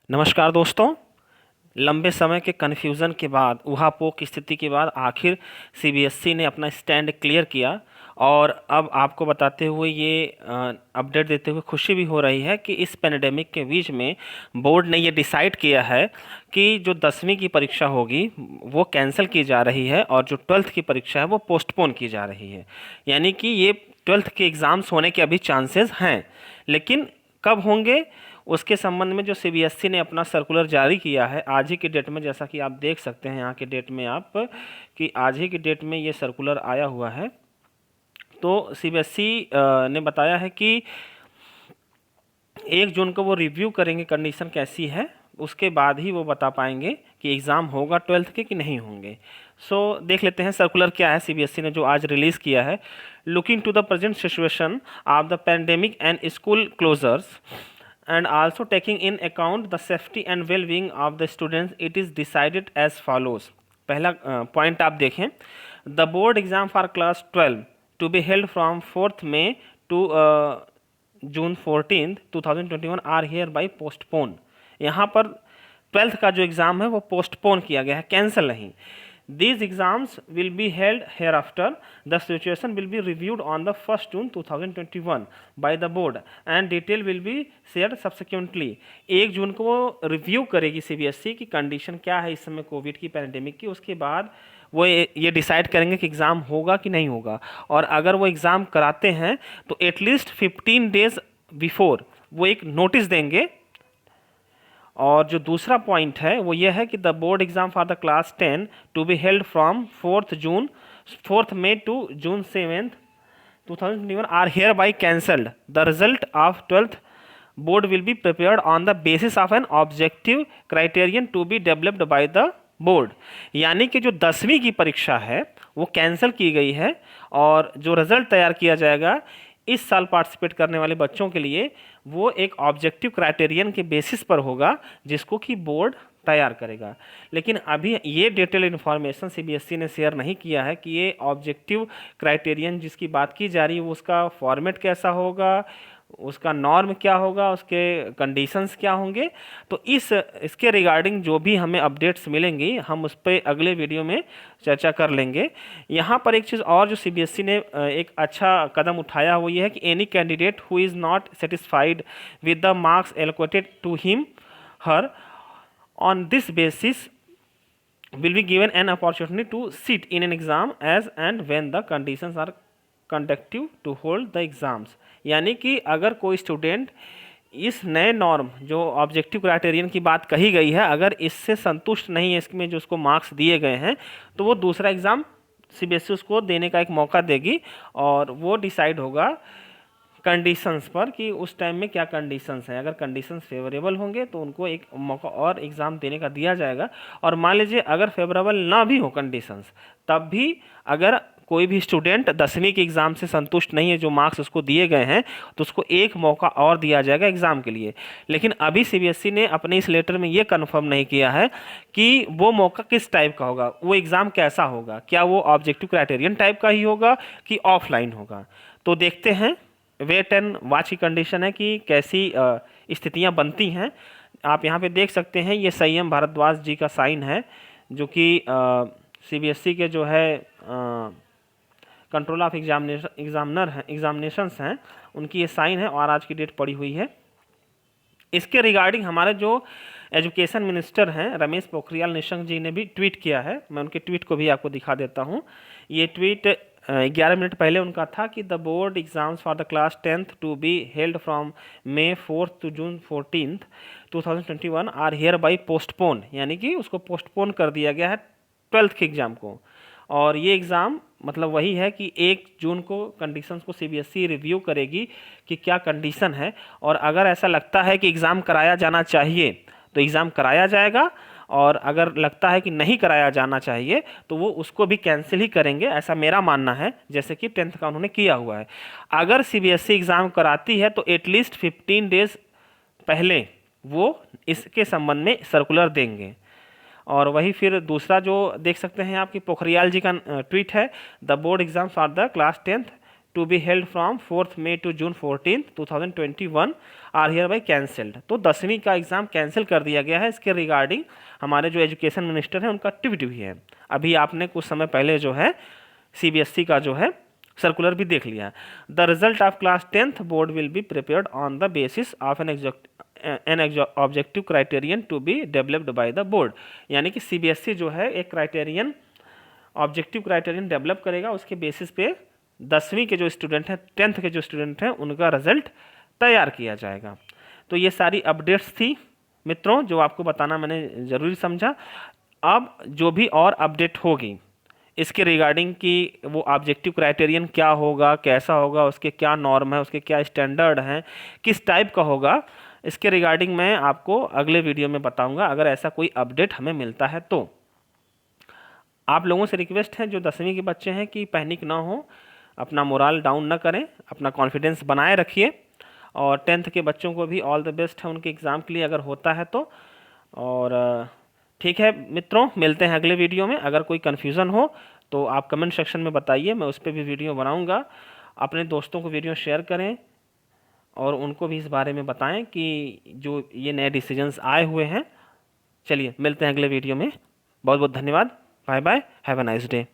नमस्कार दोस्तों। लंबे समय के कन्फ्यूज़न के बाद, ऊहापोह की स्थिति के बाद आखिर सीबीएसई ने अपना स्टैंड क्लियर किया और अब आपको बताते हुए ये अपडेट देते हुए खुशी भी हो रही है कि इस पेंडेमिक के बीच में बोर्ड ने ये डिसाइड किया है कि जो 10वीं की परीक्षा होगी वो कैंसिल की जा रही है और जो 12th की परीक्षा है वो पोस्टपोन की जा रही है। यानी कि ये 12th के एग्ज़ाम्स होने के अभी चांसेस हैं, लेकिन कब होंगे उसके संबंध में जो सीबीएसई ने अपना सर्कुलर जारी किया है आज ही के डेट में, जैसा कि आप देख सकते हैं यहाँ के डेट में आप कि आज ही के डेट में ये सर्कुलर आया हुआ है। तो सीबीएसई ने बताया है कि 1 जून को वो रिव्यू करेंगे कंडीशन कैसी है, उसके बाद ही वो बता पाएंगे कि एग्ज़ाम होगा 12th के कि नहीं होंगे। देख लेते हैं सर्कुलर क्या है सीबीएसई ने जो आज रिलीज़ किया है। Looking to the present situation of the pandemic and school closures and also taking in account the safety and well-being of the students, it is decided as follows। पहला point आप देखें, the board exam for class 12 to be held from 4th May to June 14th 2021 are hereby postponed। यहाँ पर 12th का जो exam है वो postpone किया गया है, कैंसिल नहीं। These exams will be held hereafter. The situation will be reviewed on the 1st June 2021 by the board and detail will be shared subsequently। 1 जून को वो रिव्यू करेगी सीबीएसई की कंडीशन क्या है इस समय कोविड की पैंडेमिक की, उसके बाद वो ये डिसाइड करेंगे कि एग्ज़ाम होगा कि नहीं होगा। और अगर वो एग्ज़ाम कराते हैं तो एटलीस्ट 15 डेज बिफोर वो एक नोटिस देंगे। और जो दूसरा पॉइंट है वो ये है कि the board exam for the class 10 to be held from 4th May to June 7th 2021 are hereby cancelled. The result of 12th board will be prepared on the basis of an objective criterion to be developed by the board. यानी कि जो 10वीं की परीक्षा है वो cancel की गई है और जो रिजल्ट तैयार किया जाएगा इस साल पार्टिसिपेट करने वाले बच्चों के लिए वो एक ऑब्जेक्टिव क्राइटेरियन के बेसिस पर होगा जिसको कि बोर्ड तैयार करेगा। लेकिन अभी ये डिटेल इन्फॉर्मेशन सीबीएसई ने शेयर नहीं किया है कि ये ऑब्जेक्टिव क्राइटेरियन जिसकी बात की जा रही है वो उसका फॉर्मेट कैसा होगा, उसका नॉर्म क्या होगा, उसके कंडीशंस क्या होंगे। तो इसके रिगार्डिंग जो भी हमें अपडेट्स मिलेंगी हम उस पर अगले वीडियो में चर्चा कर लेंगे। यहाँ पर एक चीज़ और जो सीबीएसई ने एक अच्छा कदम उठाया वो ये है कि any candidate who is not satisfied with the marks allocated to him her on this basis will be given an opportunity to sit in an exam as and when the conditions are conducive to hold the exams। यानी कि अगर कोई student इस नए norm जो objective criterion की बात कही गई है अगर इससे संतुष्ट नहीं है, इसमें जो उसको मार्क्स दिए गए हैं, तो वो दूसरा एग्ज़ाम सीबीएसई उसको देने का एक मौका देगी और वो डिसाइड होगा कंडीशंस पर कि उस टाइम में क्या कंडीशंस हैं। अगर कंडीशंस फेवरेबल होंगे तो उनको एक मौका और एग्ज़ाम देने का दिया जाएगा। और मान लीजिए अगर फेवरेबल ना भी हो कंडीशंस, तब भी अगर कोई भी स्टूडेंट 10वीं के एग्ज़ाम से संतुष्ट नहीं है, जो मार्क्स उसको दिए गए हैं, तो उसको एक मौका और दिया जाएगा एग्ज़ाम के लिए। लेकिन अभी सीबीएसई ने अपने इस लेटर में ये कन्फर्म नहीं किया है कि वो मौका किस टाइप का होगा, वो एग्ज़ाम कैसा होगा, क्या वो ऑब्जेक्टिव क्राइटेरियन टाइप का ही होगा कि ऑफलाइन होगा। तो देखते हैं, वेट एंड वॉच की कंडीशन है कि कैसी स्थितियां बनती हैं। आप यहाँ पे देख सकते हैं ये संयम भारद्वाज जी का साइन है जो कि सीबीएसई के जो है कंट्रोल ऑफ एग्जामिनेशंस हैं, उनकी ये साइन है और आज की डेट पड़ी हुई है। इसके रिगार्डिंग हमारे जो एजुकेशन मिनिस्टर हैं रमेश पोखरियाल निशंक जी ने भी ट्वीट किया है। मैं उनके ट्वीट को भी आपको दिखा देता हूँ। ये ट्वीट 11 मिनट पहले उनका था कि the board exams for the class 10th to be held from May 4th to June 14th 2021 are hereby postpone. यानी कि उसको पोस्टपोन कर दिया गया है 12th के एग्ज़ाम को। और ये एग्ज़ाम मतलब वही है कि 1 जून को कंडीशंस को सीबीएसई रिव्यू करेगी कि क्या कंडीशन है, और अगर ऐसा लगता है कि एग्ज़ाम कराया जाना चाहिए तो एग्ज़ाम कराया जाएगा, और अगर लगता है कि नहीं कराया जाना चाहिए तो वो उसको भी कैंसिल ही करेंगे, ऐसा मेरा मानना है, जैसे कि 10th का उन्होंने किया हुआ है। अगर सीबीएसई एग्ज़ाम कराती है तो एटलीस्ट 15 डेज पहले वो इसके संबंध में सर्कुलर देंगे। और वही फिर दूसरा जो देख सकते हैं आपकी पोखरियाल जी का ट्वीट है, the board exams for the class 10th to be held from 4 May to June 14, 2021 are hereby cancelled. तो 10वीं का एग्ज़ाम कैंसिल कर दिया गया है। इसके रिगार्डिंग हमारे जो एजुकेशन मिनिस्टर हैं उनका ट्वीट भी है। अभी आपने कुछ समय पहले जो है CBSE का जो है सर्कुलर भी देख लिया। The result of class 10th board will be prepared on the basis of an objective criterion to be developed by the board. यानी कि CBSE जो है एक क्राइटेरियन, ऑब्जेक्टिव क्राइटेरियन डेवलप करेगा, उसके बेसिस पे 10वीं के जो स्टूडेंट हैं, 10th के जो स्टूडेंट हैं, उनका रिजल्ट तैयार किया जाएगा। तो ये सारी अपडेट्स थी मित्रों जो आपको बताना मैंने ज़रूरी समझा। अब जो भी और अपडेट होगी इसके रिगार्डिंग कि वो ऑब्जेक्टिव क्राइटेरियन क्या होगा, कैसा होगा, उसके क्या नॉर्म है, उसके क्या स्टैंडर्ड हैं, किस टाइप का होगा, इसके रिगार्डिंग मैं आपको अगले वीडियो में बताऊंगा अगर ऐसा कोई अपडेट हमें मिलता है तो। आप लोगों से रिक्वेस्ट है जो 10वीं के बच्चे हैं कि पैनिक ना हो, अपना मोराल डाउन ना करें, अपना कॉन्फिडेंस बनाए रखिए। और 10th के बच्चों को भी ऑल द बेस्ट है उनके एग्ज़ाम के लिए अगर होता है तो। और ठीक है मित्रों, मिलते हैं अगले वीडियो में। अगर कोई कन्फ्यूज़न हो तो आप कमेंट सेक्शन में बताइए, मैं उस पर भी वीडियो बनाऊंगा। अपने दोस्तों को वीडियो शेयर करें और उनको भी इस बारे में बताएं कि जो ये नए डिसीजंस आए हुए हैं। चलिए मिलते हैं अगले वीडियो में। बहुत बहुत धन्यवाद। Bye bye, have a nice day.